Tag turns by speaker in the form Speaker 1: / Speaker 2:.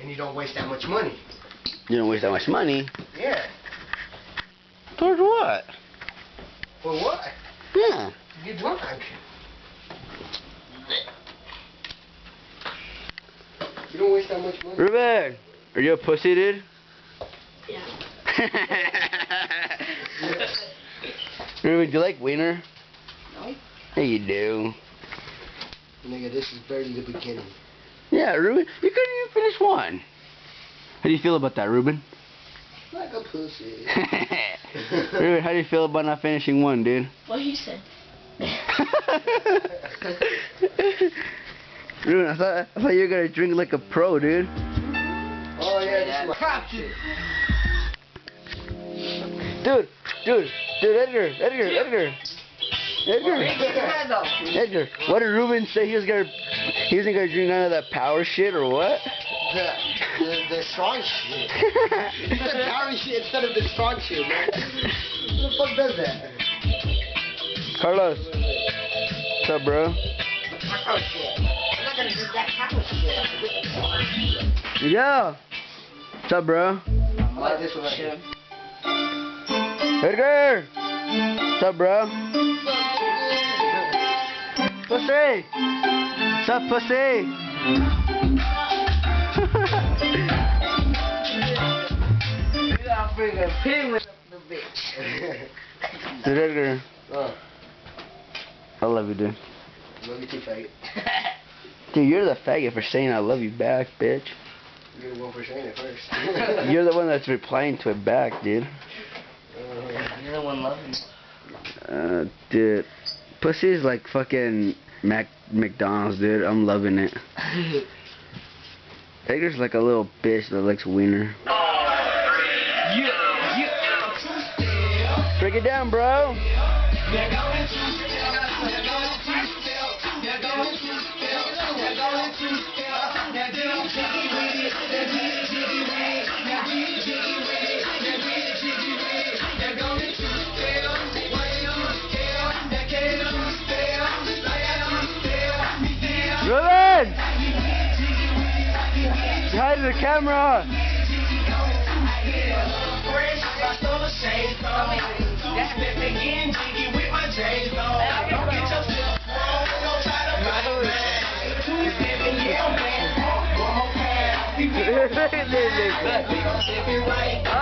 Speaker 1: And you don't waste that much money.
Speaker 2: You don't waste that much money?
Speaker 1: Yeah.
Speaker 2: Towards what?
Speaker 1: For what?
Speaker 2: Yeah.
Speaker 1: You get drunk. You don't waste that much money.
Speaker 2: Ruben, are you a pussy, dude?
Speaker 3: Yeah.
Speaker 2: Ruben, do you like wiener?
Speaker 3: No.
Speaker 2: Yeah, you do.
Speaker 1: Nigga, this is barely the beginning.
Speaker 2: Yeah, Ruben, you couldn't even finish one. How do you feel about that, Ruben?
Speaker 1: Like a pussy.
Speaker 2: Ruben, how do you feel about not finishing one, dude?
Speaker 3: What he said.
Speaker 2: Ruben, I thought you were gonna drink like a pro, dude.
Speaker 1: Oh yeah, this is my crap shit.
Speaker 2: Dude, Edgar. What did Ruben say he wasn't gonna drink none of that power shit or what?
Speaker 1: The strong shit. The power shit instead of the strong shit, man. Who the fuck does that?
Speaker 2: Carlos. What's up, bro?
Speaker 1: Taco shit. I'm not gonna do that taco shit.
Speaker 2: Yeah. What's up, bro?
Speaker 1: I like this one right here.
Speaker 2: Edgar. What's up, bro? Pussy. What's up, pussy?
Speaker 1: You got freaking pin with the bitch.
Speaker 2: Dude, Edgar. I love you, dude.
Speaker 1: Love you too, faggot.
Speaker 2: Dude, you're the faggot for saying I love you back, bitch.
Speaker 1: You're the one for saying it first.
Speaker 2: You're the one that's replying to it back, dude.
Speaker 3: You're the one loving it.
Speaker 2: Dude. Pussy is like fucking McDonald's, dude. I'm loving it. Edgar's like a little bitch that likes wiener. Break it down, bro. Ruben! Hide the camera! Oh!